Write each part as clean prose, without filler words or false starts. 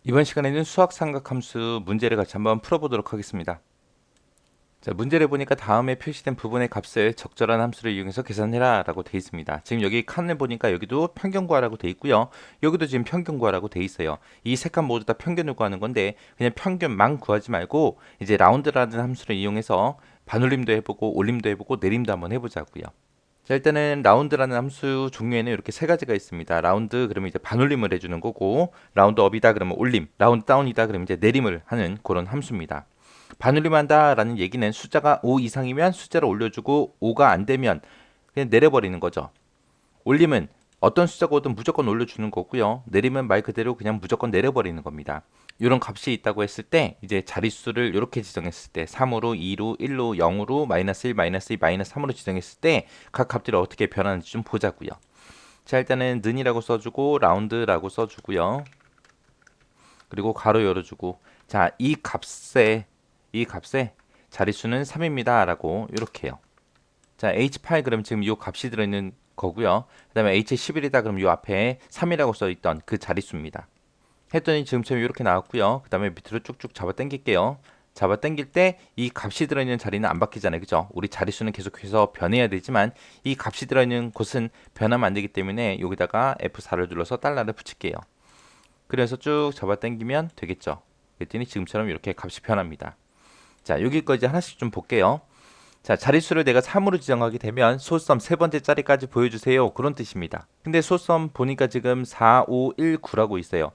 이번 시간에는 수학 삼각함수 문제를 같이 한번 풀어보도록 하겠습니다. 자, 문제를 보니까 다음에 표시된 부분의 값을 적절한 함수를 이용해서 계산해라 라고 되어 있습니다. 지금 여기 칸을 보니까 여기도 평균 구하라고 되어 있고요. 여기도 지금 평균 구하라고 되어 있어요. 이 세 칸 모두 다 평균을 구하는 건데 그냥 평균만 구하지 말고 이제 라운드라는 함수를 이용해서 반올림도 해보고 올림도 해보고 내림도 한번 해보자고요. 자, 일단은 라운드라는 함수 종류에는 이렇게 세 가지가 있습니다. 라운드 그러면 이제 반올림을 해주는 거고, 라운드 업이다 그러면 올림, 라운드 다운이다 그러면 이제 내림을 하는 그런 함수입니다. 반올림한다라는 얘기는 숫자가 5 이상이면 숫자를 올려주고 5가 안 되면 그냥 내려버리는 거죠. 올림은 어떤 숫자가 오든 무조건 올려주는 거고요. 내림은 말 그대로 그냥 무조건 내려버리는 겁니다. 이런 값이 있다고 했을 때 이제 자릿수를 이렇게 지정했을 때 3으로 2로 1로 0으로 마이너스 1 마이너스 2 마이너스 3으로 지정했을 때 각 값들이 어떻게 변하는지 좀 보자고요. 자, 일단은 는이라고 써주고 라운드라고 써주고요. 그리고 가로 열어주고, 자, 이 값에 자릿수는 3입니다 라고 이렇게요. 자, H8 그럼 지금 이 값이 들어있는 거고요. 그 다음에 H11이다 그럼 이 앞에 3이라고 써있던 그 자릿수입니다. 했더니 지금처럼 이렇게 나왔고요. 그 다음에 밑으로 쭉쭉 잡아 당길게요. 잡아 당길 때 이 값이 들어있는 자리는 안 바뀌잖아요. 그죠? 우리 자릿수는 계속해서 변해야 되지만 이 값이 들어있는 곳은 변하면 안 되기 때문에 여기다가 F4를 눌러서 달러를 붙일게요. 그래서 쭉 잡아 당기면 되겠죠. 그랬더니 지금처럼 이렇게 값이 변합니다. 자, 여기까지 하나씩 좀 볼게요. 자, 자릿수를 내가 3으로 지정하게 되면 소수점 세 번째 자리까지 보여주세요. 그런 뜻입니다. 근데 소수점 보니까 지금 4, 5, 1, 9라고 있어요.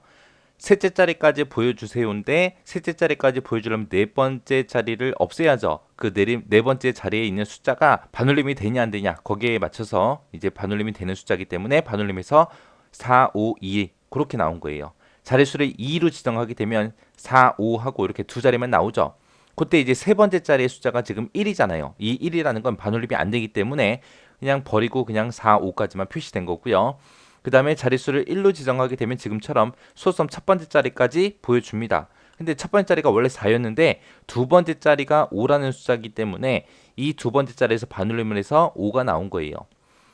셋째 자리까지 보여주세요인데 셋째 자리까지 보여주려면 네 번째 자리를 없애야죠. 그 네 번째 자리에 있는 숫자가 반올림이 되냐 안 되냐 거기에 맞춰서 이제 반올림이 되는 숫자이기 때문에 반올림에서 4, 5, 2 그렇게 나온 거예요. 자릿수를 2로 지정하게 되면 4, 5 하고 이렇게 두 자리만 나오죠. 그때 이제 세 번째 자리의 숫자가 지금 1이잖아요. 이 1이라는 건 반올림이 안 되기 때문에 그냥 버리고 그냥 4, 5까지만 표시된 거고요. 그 다음에 자릿수를 1로 지정하게 되면 지금처럼 소수점 첫 번째 자리까지 보여줍니다. 근데 첫 번째 자리가 원래 4였는데 두 번째 자리가 5라는 숫자이기 때문에 이 두 번째 자리에서 반올림을 해서 5가 나온 거예요.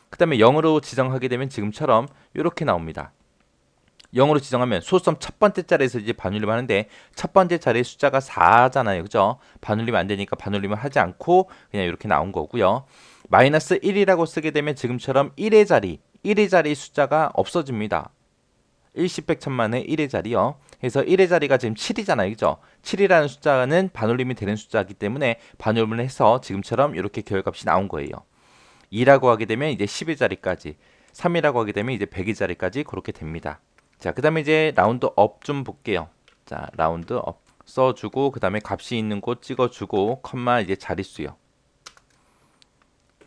그 다음에 0으로 지정하게 되면 지금처럼 이렇게 나옵니다. 0으로 지정하면 소수점 첫 번째 자리에서 이제 반올림 하는데 첫 번째 자리의 숫자가 4잖아요. 그죠? 반올림 안 되니까 반올림을 하지 않고 그냥 이렇게 나온 거고요. 마이너스 1이라고 쓰게 되면 지금처럼 1의 자리 숫자가 없어집니다. 일십백천만의 1의 자리요. 그래서 1의 자리가 지금 7이잖아요. 그죠? 7이라는 숫자는 반올림이 되는 숫자이기 때문에 반올림을 해서 지금처럼 이렇게 결값이 나온 거예요. 2라고 하게 되면 이제 10의 자리까지, 3이라고 하게 되면 이제 100의 자리까지 그렇게 됩니다. 자, 그 다음에 이제 라운드 업 좀 볼게요. 자, 라운드 업 써주고, 그 다음에 값이 있는 곳 찍어주고, 컴마 이제 자릿수요.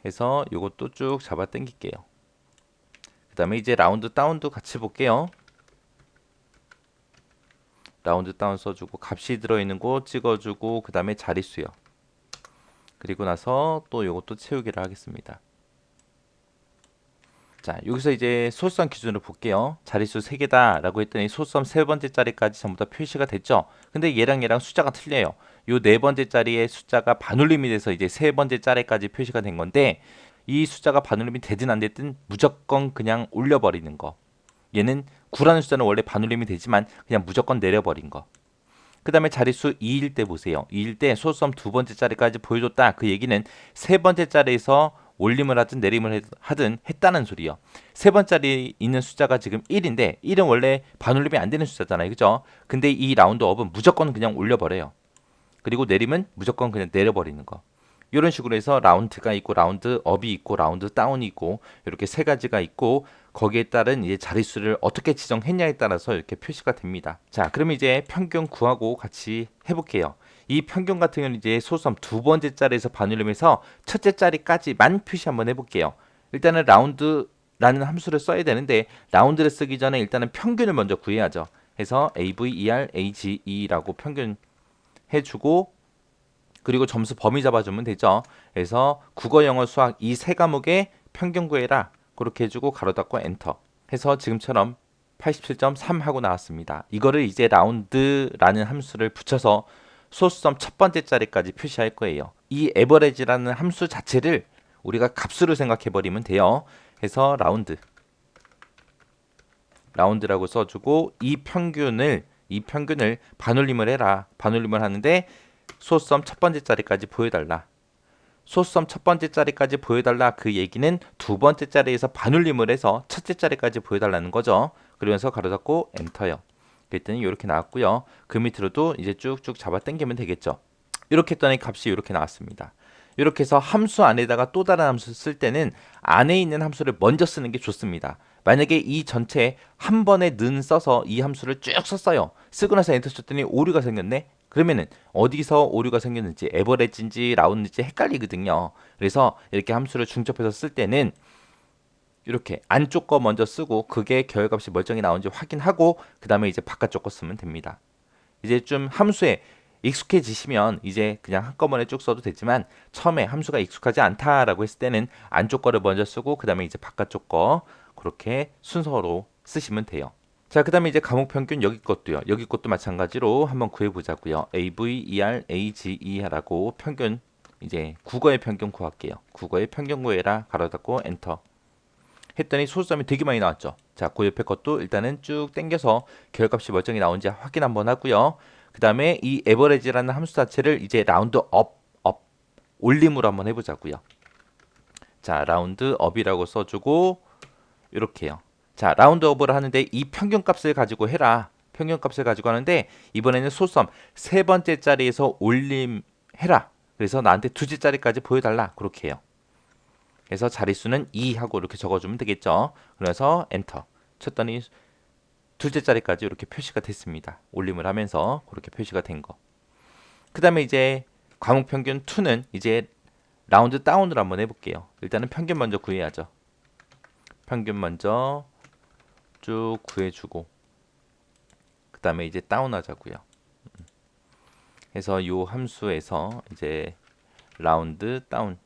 해서 요것도 쭉 잡아 당길게요. 그 다음에 이제 라운드 다운도 같이 볼게요. 라운드 다운 써주고, 값이 들어있는 곳 찍어주고, 그 다음에 자릿수요. 그리고 나서 또 요것도 채우기를 하겠습니다. 자, 여기서 이제 소수점 기준으로 볼게요. 자릿수 3개다 라고 했더니 소수점 세 번째 자리까지 전부 다 표시가 됐죠. 근데 얘랑 숫자가 틀려요. 요 네 번째 자리의 숫자가 반올림이 돼서 이제 세 번째 자리까지 표시가 된 건데 이 숫자가 반올림이 되든 안 되든 무조건 그냥 올려버리는 거. 얘는 9라는 숫자는 원래 반올림이 되지만 그냥 무조건 내려버린 거. 그 다음에 자릿수 2일 때 보세요. 2일 때 소수점 두 번째 자리까지 보여줬다. 그 얘기는 세 번째 자리에서 올림을 하든 내림을 하든 했다는 소리요. 세 번째 자리에 있는 숫자가 지금 1인데 1은 원래 반올림이 안 되는 숫자잖아요. 그죠? 근데 이 라운드 업은 무조건 그냥 올려버려요. 그리고 내림은 무조건 그냥 내려버리는 거. 이런 식으로 해서 라운드가 있고 라운드 업이 있고 라운드 다운이 있고 이렇게 세 가지가 있고 거기에 따른 이제 자릿수를 어떻게 지정했냐에 따라서 이렇게 표시가 됩니다. 자, 그러면 이제 평균 구하고 같이 해볼게요. 이 평균 같은 경우는 이제 소수점 두 번째 자리에서 반올림해서 첫째 자리까지만 표시 한번 해볼게요. 일단은 라운드라는 함수를 써야 되는데 라운드를 쓰기 전에 일단은 평균을 먼저 구해야죠. 해서 AVER, AGE라고 평균 해주고 그리고 점수 범위 잡아주면 되죠. 그래서 국어, 영어, 수학 이 세 과목의 평균 구해라. 그렇게 해주고 가로 닫고 엔터 해서 지금처럼 87.3 하고 나왔습니다. 이거를 이제 라운드라는 함수를 붙여서 소수점 첫 번째 자리까지 표시할 거예요. 이 에버레지라는 함수 자체를 우리가 값으로 생각해 버리면 돼요. 그래서 라운드라고 써주고 이 이 평균을 반올림을 해라. 반올림을 하는데 소수점 첫 번째 자리까지 보여달라. 소수점 첫 번째 자리까지 보여달라. 그 얘기는 두 번째 자리에서 반올림을 해서 첫째 자리까지 보여달라는 거죠. 그러면서 가로 잡고 엔터요. 그랬더니 이렇게 나왔고요. 그 밑으로도 이제 쭉쭉 잡아 당기면 되겠죠. 이렇게 했더니 값이 이렇게 나왔습니다. 이렇게 해서 함수 안에다가 또 다른 함수 쓸 때는 안에 있는 함수를 먼저 쓰는 게 좋습니다. 만약에 이 전체 한 번에 는 써서 이 함수를 쭉 썼어요. 쓰고 나서 엔터 쳤더니 오류가 생겼네. 그러면은 어디서 오류가 생겼는지 에버레지인지 라운드인지 헷갈리거든요. 그래서 이렇게 함수를 중첩해서 쓸 때는 이렇게 안쪽 거 먼저 쓰고 그게 결과값이 멀쩡히 나오는지 확인하고 그 다음에 이제 바깥쪽 거 쓰면 됩니다. 이제 좀 함수에 익숙해지시면 이제 그냥 한꺼번에 쭉 써도 되지만 처음에 함수가 익숙하지 않다라고 했을 때는 안쪽 거를 먼저 쓰고 그 다음에 이제 바깥쪽 거 그렇게 순서로 쓰시면 돼요. 자, 그 다음에 이제 과목 평균 여기 것도요. 여기 것도 마찬가지로 한번 구해보자고요. AVERAGE라고 평균 이제 국어의 평균 구할게요. 국어의 평균 구해라 가로 닫고 엔터 했더니 소수점이 되게 많이 나왔죠. 자, 그 옆에 것도 일단은 쭉 당겨서 결값이 멀쩡히 나온지 확인 한번 하고요. 그 다음에 이 에버리지라는 함수 자체를 이제 라운드 업 올림으로 한번 해보자고요. 자, 라운드 업이라고 써주고 이렇게요. 자, 라운드 업을 하는데 이 평균값을 가지고 해라. 평균값을 가지고 하는데 이번에는 소수점 세 번째 자리에서 올림해라. 그래서 나한테 두째 자리까지 보여달라. 그렇게 해요. 그래서 자릿수는 2 하고 이렇게 적어주면 되겠죠. 그래서 엔터 쳤더니 둘째 자리까지 이렇게 표시가 됐습니다. 올림을 하면서 그렇게 표시가 된 거. 그 다음에 이제 과목 평균 2는 이제 라운드 다운으로 한번 해볼게요. 일단은 평균 먼저 구해야죠. 평균 먼저 쭉 구해주고 그 다음에 이제 다운하자고요. 그래서 요 함수에서 이제 라운드 다운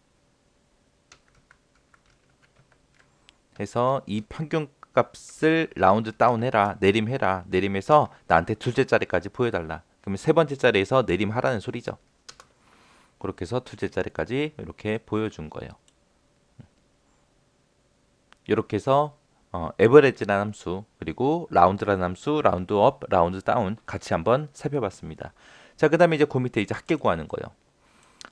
해서 이 평균 값을 라운드 다운 해라. 내림해라. 내림해서 나한테 둘째 자리까지 보여달라. 그러면 세 번째 자리에서 내림하라는 소리죠. 그렇게 해서 둘째 자리까지 이렇게 보여준 거예요. 이렇게 해서 에버리지라는 함수 그리고 라운드라는 함수 라운드 업, 라운드 다운 같이 한번 살펴봤습니다. 자, 그 다음에 이제 그 밑에 이제 합계 구하는 거예요.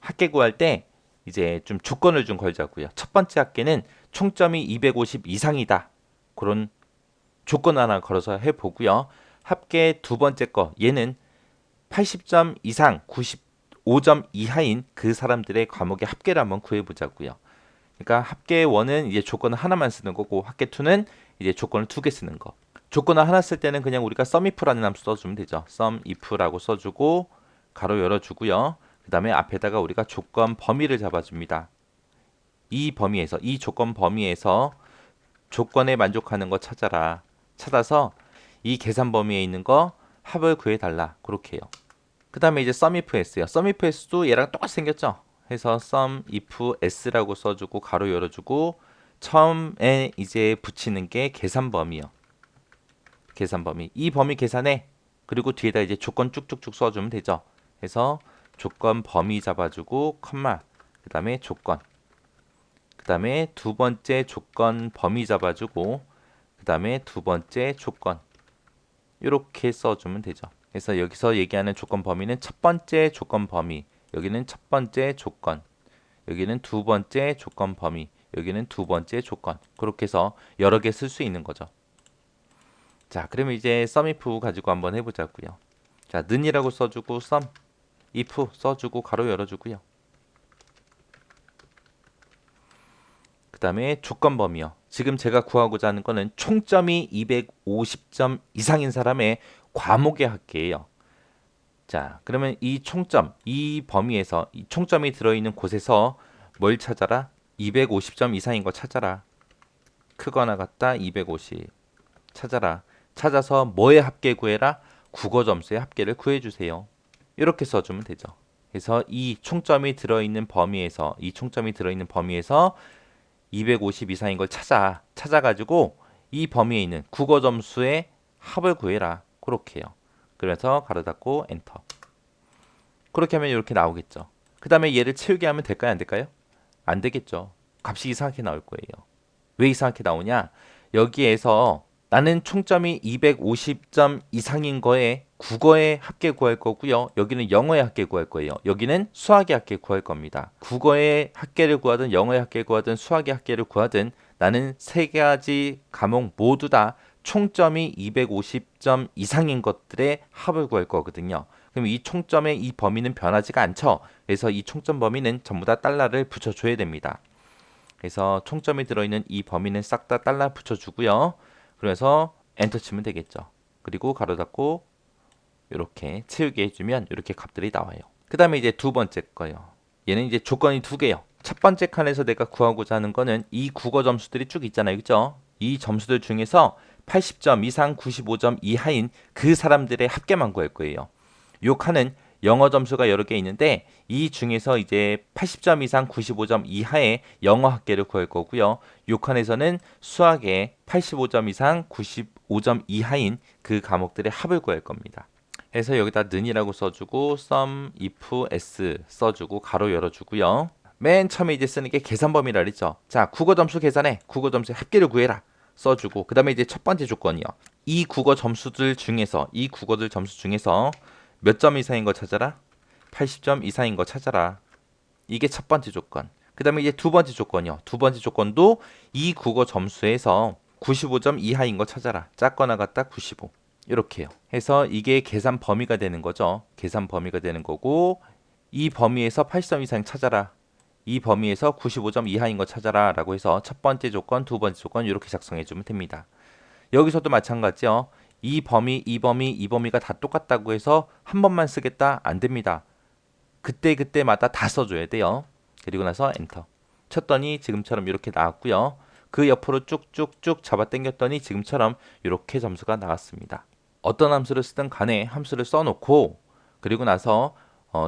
합계 구할 때 이제 좀 조건을 좀 걸자고요. 첫 번째 합계는 총점이 250 이상이다. 그런 조건 하나 걸어서 해보고요. 합계 두 번째 거 얘는 80점 이상 95점 이하인 그 사람들의 과목의 합계를 한번 구해보자고요. 그러니까 합계 1은 이제 조건을 하나만 쓰는 거고 합계 2는 이제 조건을 두 개 쓰는 거. 조건을 하나 쓸 때는 그냥 우리가 sumif라는 함수 써주면 되죠. sumif라고 써주고 가로 열어주고요. 그 다음에 앞에다가 우리가 조건 범위를 잡아줍니다. 이 범위에서 이 조건 범위에서 조건에 만족하는 거 찾아라. 찾아서 이 계산 범위에 있는 거 합을 구해달라. 그렇게 해요. 그 다음에 이제 sumifs예요. sumifs도 얘랑 똑같이 생겼죠. 해서 sumifs라고 써주고 가로 열어주고 처음에 이제 붙이는 게 계산 범위요. 계산 범위. 이 범위 계산해. 그리고 뒤에다 이제 조건 쭉쭉쭉 써주면 되죠. 해서 조건 범위 잡아주고 컴마 그 다음에 조건 그 다음에 두 번째 조건 범위 잡아주고 그 다음에 두 번째 조건 이렇게 써주면 되죠. 그래서 여기서 얘기하는 조건 범위는 첫 번째 조건 범위 여기는 첫 번째 조건 여기는 두 번째 조건 범위 여기는 두 번째 조건 그렇게 해서 여러 개 쓸 수 있는 거죠. 자, 그러면 이제 sumif 가지고 한번 해보자고요. 자, 는이라고 써주고 sum if 써주고 가로 열어주고요. 그 다음에 조건 범위요. 지금 제가 구하고자 하는 거는 총점이 250점 이상인 사람의 과목의 합계예요. 자, 그러면 이 총점, 이 범위에서 이 총점이 들어있는 곳에서 뭘 찾아라? 250점 이상인 거 찾아라. 크거나 같다 250 찾아라. 찾아서 뭐의 합계 구해라? 국어 점수의 합계를 구해주세요. 이렇게 써주면 되죠. 그래서 이 총점이 들어있는 범위에서 250 이상인 걸 찾아가지고 이 범위에 있는 국어 점수의 합을 구해라. 그렇게 해요. 그래서 가로 닫고 엔터. 그렇게 하면 이렇게 나오겠죠. 그 다음에 얘를 채우게 하면 될까요? 안 될까요? 안 되겠죠. 값이 이상하게 나올 거예요. 왜 이상하게 나오냐? 여기에서 나는 총점이 250점 이상인 거에 국어의 합계 구할 거고요. 여기는 영어의 합계 구할 거예요. 여기는 수학의 합계 구할 겁니다. 국어의 합계를 구하든 영어의 합계를 구하든 수학의 합계를 구하든 나는 세 가지 과목 모두 다 총점이 250점 이상인 것들의 합을 구할 거거든요. 그럼 이 총점의 이 범위는 변하지가 않죠. 그래서 이 총점 범위는 전부 다 달러를 붙여줘야 됩니다. 그래서 총점이 들어있는 이 범위는 싹 다 달러 붙여주고요. 그래서 엔터 치면 되겠죠. 그리고 가로 닫고 이렇게 채우게 해주면 이렇게 값들이 나와요. 그 다음에 이제 두 번째 거요. 얘는 이제 조건이 두 개요. 첫 번째 칸에서 내가 구하고자 하는 거는 이 국어 점수들이 쭉 있잖아요. 그죠? 이 점수들 중에서 80점 이상 95점 이하인 그 사람들의 합계만 구할 거예요. 요 칸은 영어 점수가 여러 개 있는데 이 중에서 이제 80점 이상 95점 이하의 영어 합계를 구할 거고요. 요 칸에서는 수학의 85점 이상 95점 이하인 그 과목들의 합을 구할 겁니다. 해서 여기다 는이라고 써주고 sum if s 써주고 가로 열어주고요. 맨 처음에 이제 쓰는 게 계산 범위라 그랬죠. 자, 국어 점수 계산해. 국어 점수의 합계를 구해라. 써주고 그 다음에 이제 첫 번째 조건이요. 이 국어 점수들 중에서 이 국어들 점수 중에서 몇 점 이상인 거 찾아라. 80점 이상인 거 찾아라. 이게 첫 번째 조건. 그 다음에 이제 두 번째 조건이요. 두 번째 조건도 이 국어 점수에서 95점 이하인 거 찾아라. 작거나 같다 95. 이렇게요. 해서 이게 계산 범위가 되는 거죠. 계산 범위가 되는 거고 이 범위에서 80점 이상 찾아라. 이 범위에서 95점 이하인 거 찾아라 라고 해서 첫 번째 조건, 두 번째 조건 이렇게 작성해 주면 됩니다. 여기서도 마찬가지요. 이 범위, 이 범위, 이 범위가 다 똑같다고 해서 한 번만 쓰겠다? 안 됩니다. 그때그때마다 다 써줘야 돼요. 그리고 나서 엔터. 쳤더니 지금처럼 이렇게 나왔고요. 그 옆으로 쭉쭉쭉 잡아 당겼더니 지금처럼 이렇게 점수가 나왔습니다. 어떤 함수를 쓰든 간에 함수를 써놓고 그리고 나서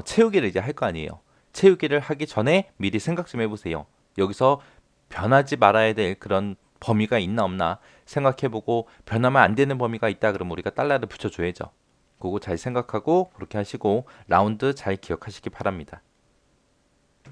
채우기를 이제 할 거 아니에요. 채우기를 하기 전에 미리 생각 좀 해보세요. 여기서 변하지 말아야 될 그런 범위가 있나 없나 생각해보고 변하면 안 되는 범위가 있다 그러면 우리가 달러를 붙여줘야죠. 그거 잘 생각하고 그렇게 하시고 라운드 잘 기억하시기 바랍니다.